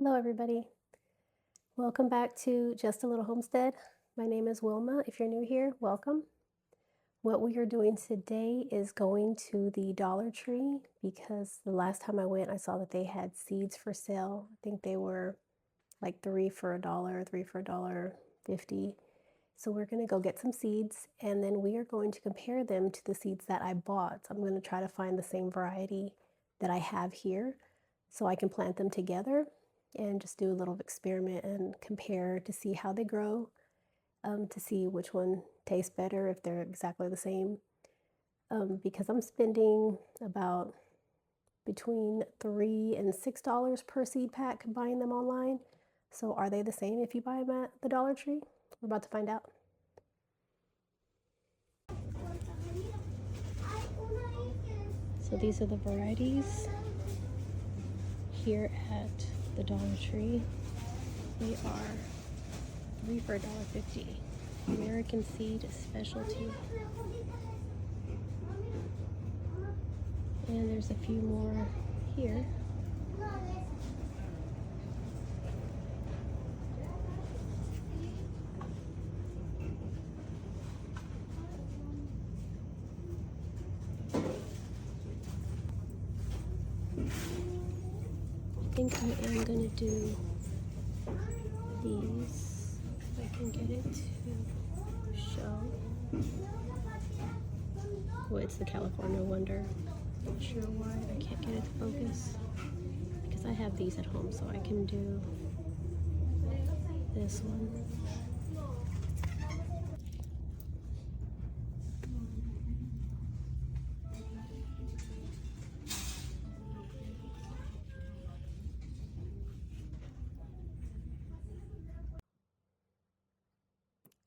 Hello, everybody. Welcome back to Just a Little Homestead. My name is Wilma. If you're new here, welcome. What we are doing today is going to the Dollar Tree because the last time I went, I saw that they had seeds for sale. I think they were like three for $1, three for $1.50. So we're going to go get some seeds and then we are going to compare them to the seeds that I bought. So I'm going to try to find the same variety that I have here so I can plant them together and just do a little experiment and compare to see how they grow, to see which one tastes better if they're exactly the same. Because I'm spending about between $3 and $6 per seed pack buying them online. So are they the same if you buy them at the Dollar Tree? We're about to find out. So these are the varieties here at the Dollar Tree. They are 3 for $1.50. American Seed Specialty. And there's a few more here. I think I am going to do these, if I can get it to show. Well, it's the California Wonder. Not sure why I can't get it to focus. Because I have these at home, so I can do this one.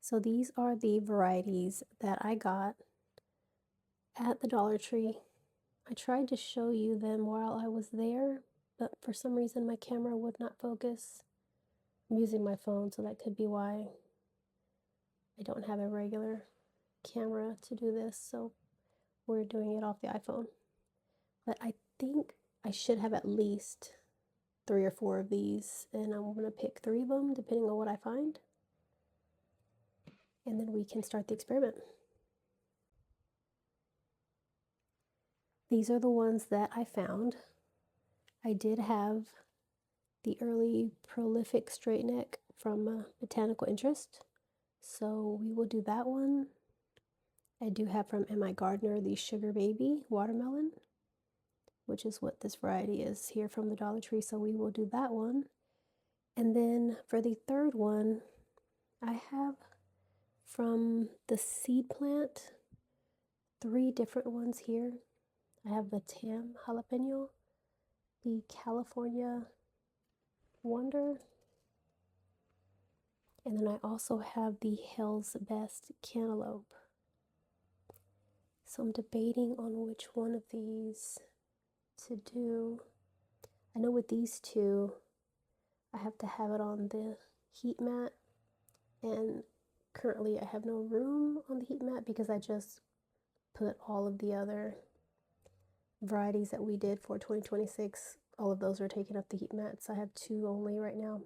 So these are the varieties that I got at the Dollar Tree. I tried to show you them while I was there, but for some reason my camera would not focus. I'm using my phone, so that could be why I don't have a regular camera to do this, so we're doing it off the iPhone. But I think I should have at least 3 or 4 of these, and I'm going to pick 3 of them depending on what I find. And then we can start the experiment. These are the ones that I found. I did have the early prolific straight neck from Botanical Interest, so we will do that one. I do have from My Gardener the Sugar Baby Watermelon, which is what this variety is here from the Dollar Tree, so we will do that one. And then for the third one, I have from the seed plant 3 different ones here. I have the Tam Jalapeno, the California Wonder, and then I also have the Hell's Best Cantaloupe. So I'm debating on which one of these to do. I know with these two, I have to have it on the heat mat, and currently I have no room on the heat mat because I just put all of the other varieties that we did for 2026. All of those are taking up the heat mats. I have 2 only right now.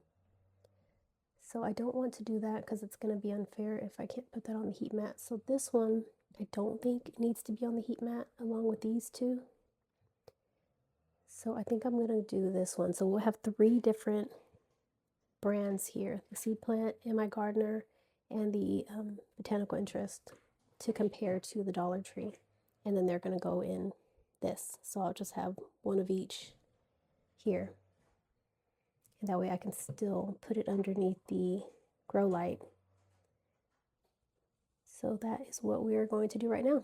So I don't want to do that because it's going to be unfair if I can't put that on the heat mat. So this one, I don't think it needs to be on the heat mat along with these 2. So I think I'm going to do this one. So we'll have 3 different brands here: the Seed Plant, My Gardener, and the Botanical Interest, to compare to the Dollar Tree. And then they're going to go in this. So I'll just have one of each here. And that way I can still put it underneath the grow light. So that is what we are going to do right now.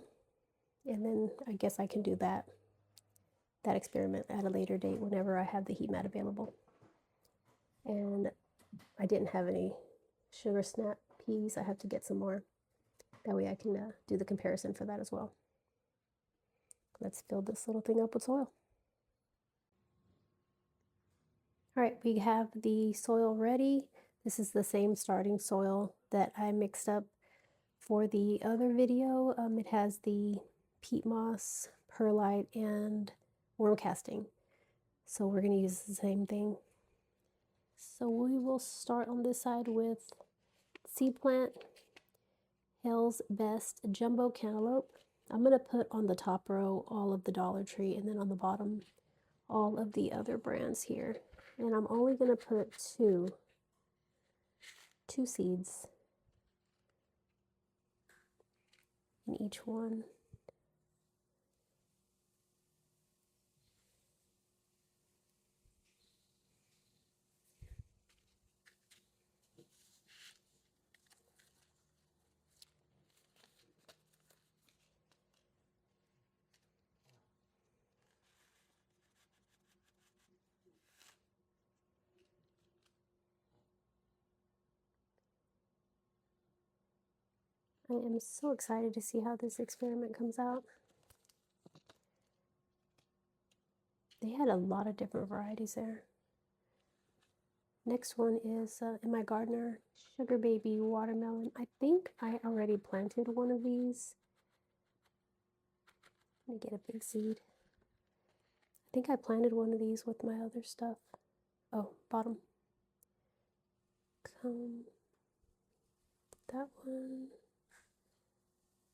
And then I guess I can do that experiment at a later date whenever I have the heat mat available. And I didn't have any sugar snap peas. I have to get some more. That way I can do the comparison for that as well. Let's fill this little thing up with soil. All right, we have the soil ready. This is the same starting soil that I mixed up for the other video. It has the peat moss, perlite, and worm casting. So we're going to use the same thing. So we will start on this side with seed plant, Hell's Best Jumbo Cantaloupe. I'm going to put on the top row all of the Dollar Tree, and then on the bottom all of the other brands here. And I'm only going to put two seeds in each one. I am so excited to see how this experiment comes out. They had a lot of different varieties there. Next one is in my gardener, Sugar Baby Watermelon. I think I already planted one of these. Let me get a big seed. I think I planted one of these with my other stuff. Oh, bottom. That one.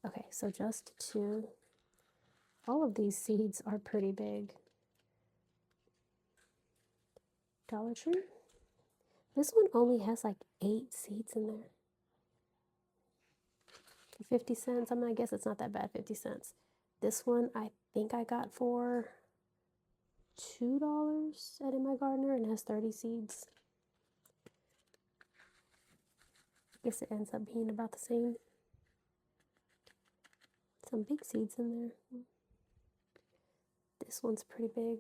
Okay, so just two. All of these seeds are pretty big. Dollar Tree. This one only has like 8 seeds in there. For 50 cents. I mean, I guess it's not that bad, 50 cents. This one I think I got for $2 at In My Gardener and has 30 seeds. I guess it ends up being about the same. Some big seeds in there. This one's pretty big.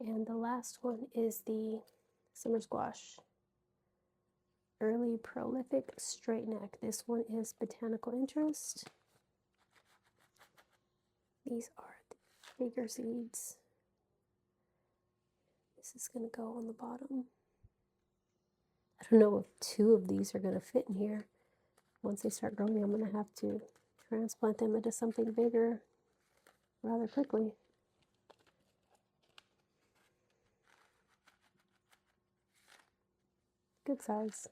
And the last one is the summer squash. Early Prolific Straight Neck. This one is Botanical Interest. These are the bigger seeds. This is going to go on the bottom. I don't know if 2 of these are going to fit in here. Once they start growing, I'm going to have to transplant them into something bigger rather quickly. Good size.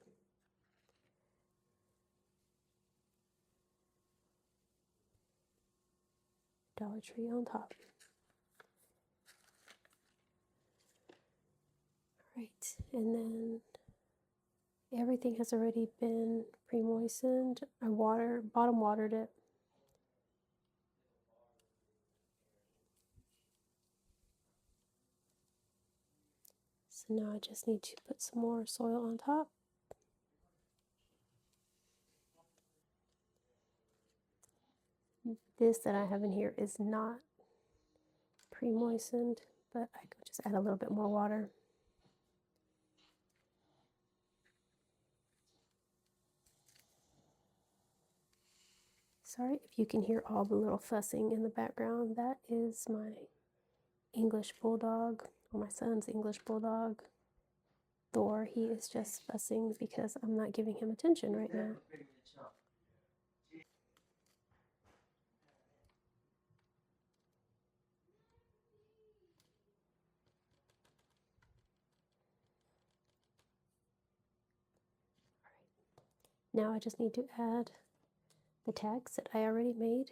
Dollar Tree on top. Right, and then everything has already been pre-moistened. I bottom watered it. So now I just need to put some more soil on top. This that I have in here is not pre-moistened, but I could just add a little bit more water. Sorry if you can hear all the little fussing in the background. That is my English bulldog, or my son's English bulldog, Thor. He is just fussing because I'm not giving him attention right now. Now I just need to add the tags that I already made.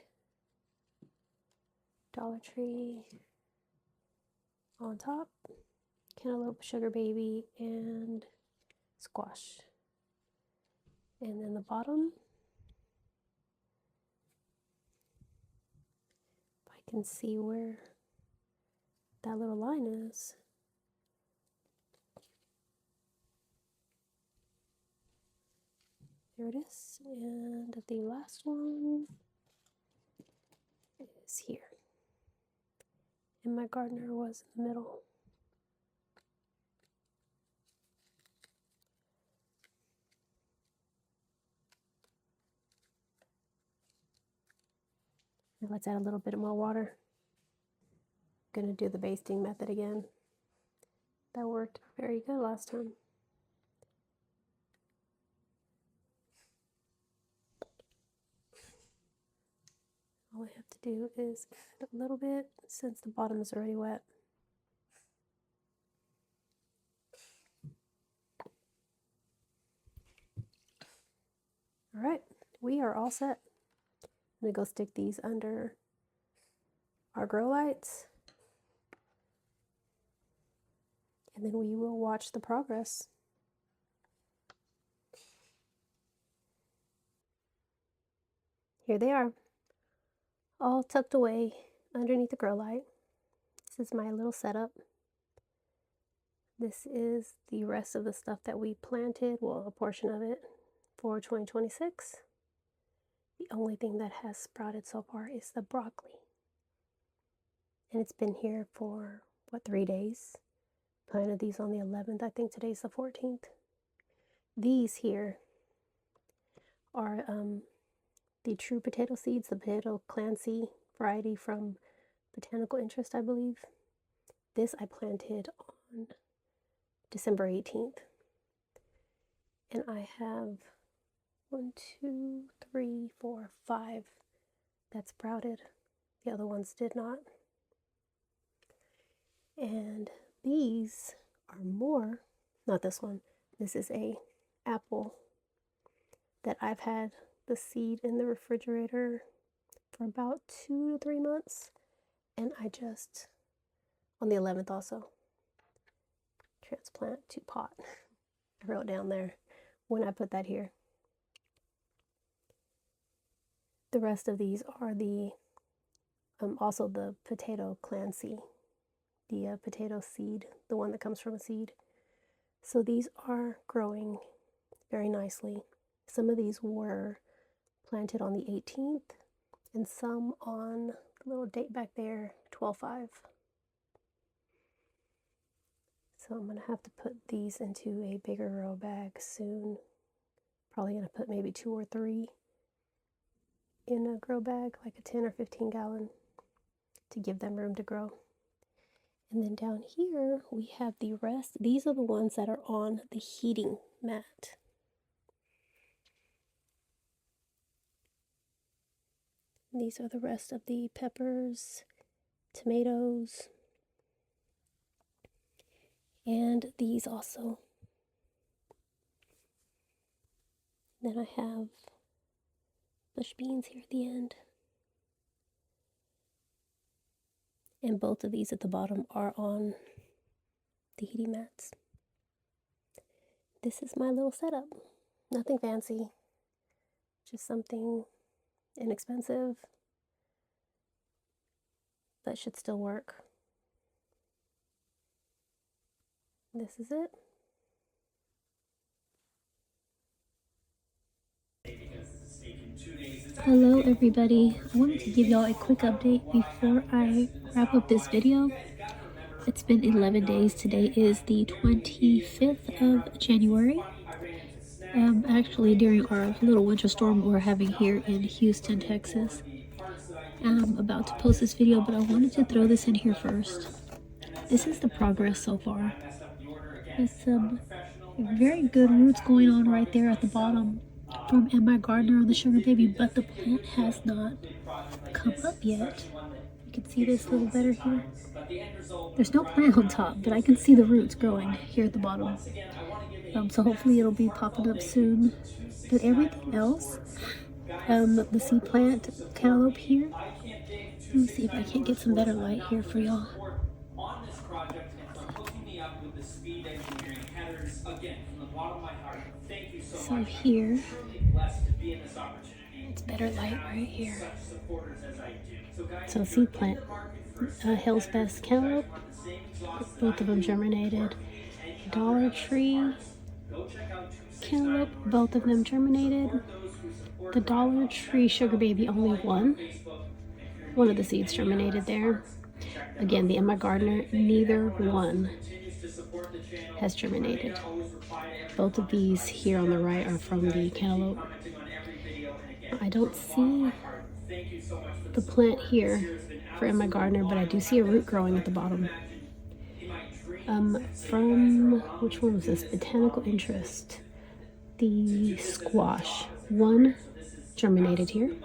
Dollar Tree on top, Cantaloupe, Sugar Baby, and Squash. And then the bottom, if I can see where that little line is. There it is. And the last one is here. And my gardener was in the middle. And let's add a little bit more water. I'm going to do the basting method again. That worked very good last time. do is add a little bit since the bottom is already wet. All right, we are all set. I'm gonna go stick these under our grow lights, and then we will watch the progress. Here they are, all tucked away underneath the grow light. This is my little setup. This is the rest of the stuff that we planted, well, a portion of it, for 2026. The only thing that has sprouted so far is the broccoli. And it's been here for, what, 3 days? Planted these on the 11th. I think today's the 14th. These here are the true potato seeds, the potato Clancy variety from Botanical Interest, I believe. This I planted on December 18th. And I have 1, 2, 3, 4, 5 that sprouted. The other ones did not. And these are more, not this one. This is a apple that I've had the seed in the refrigerator for about 2 to 3 months. And I just, on the 11th also, transplant to pot. I wrote down there when I put that here. The rest of these are the, also the potato Clancy, the potato seed, the one that comes from a seed. So these are growing very nicely. Some of these were planted on the 18th and some on the little date back there, 12/5. So I'm going to have to put these into a bigger grow bag soon. Probably going to put maybe 2 or 3 in a grow bag, like a 10 or 15 gallon, to give them room to grow. And then down here we have the rest. These are the ones that are on the heating mat. These are the rest of the peppers, tomatoes, and these also. Then I have bush beans here at the end. And both of these at the bottom are on the heating mats. This is my little setup. Nothing fancy, just something inexpensive, but should still work. This is it. Hello everybody, I wanted to give y'all a quick update before I wrap up this video. It's been 11 days. Today is the 25th of January. Actually during our little winter storm we're having here in Houston, Texas. I'm about to post this video, but I wanted to throw this in here first. This is the progress so far. It's some very good roots going on right there at the bottom from my gardener on the sugar baby, but the plant has not come up yet. You can see this a little better here. There's no plant on top, but I can see the roots growing here at the bottom. So hopefully it'll be popping up soon. But everything else, the seed plant cantaloupe here, let me see if I can't get some better light here for y'all. So here, it's better light right here. So seed plant, Hill's Best cantaloupe, both of them germinated. Dollar Tree cantaloupe, both of them germinated. The Dollar Tree sugar baby, only one of the seeds germinated there. Again, the Emma Gardner, neither one has germinated. Both of these here on the right are from the cantaloupe. I don't see the plant here for Emma Gardner, but I do see a root growing at the bottom. From, which one was this? Botanical Interest. The squash. One germinated here.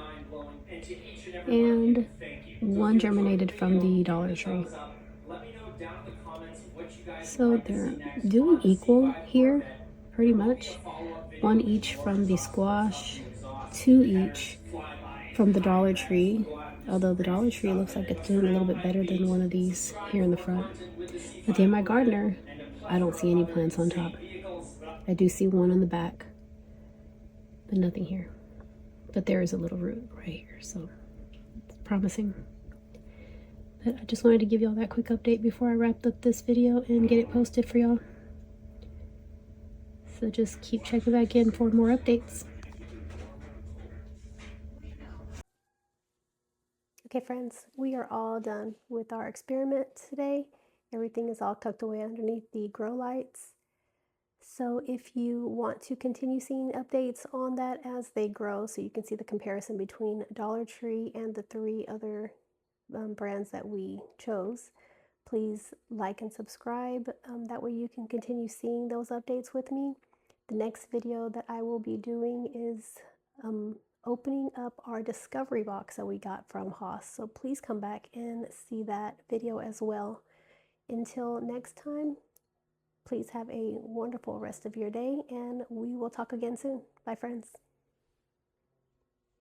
And one germinated from the Dollar Tree. So they're doing equal here, pretty much. One each from the squash, two each from the Dollar Tree, although the Dollar Tree looks like it's doing a little bit better than one of these here in the front. But in my gardener, I don't see any plants on top. I do see one on the back, but nothing here. But there is a little root right here, so it's promising. But I just wanted to give y'all that quick update before I wrapped up this video and get it posted for y'all. So just keep checking back in for more updates. Okay friends, we are all done with our experiment today. Everything is all tucked away underneath the grow lights. So if you want to continue seeing updates on that as they grow, so you can see the comparison between Dollar Tree and the 3 other brands that we chose, please like and subscribe. That way you can continue seeing those updates with me. The next video that I will be doing is opening up our discovery box that we got from Haas. So please come back and see that video as well. Until next time, please have a wonderful rest of your day, and we will talk again soon. Bye, friends.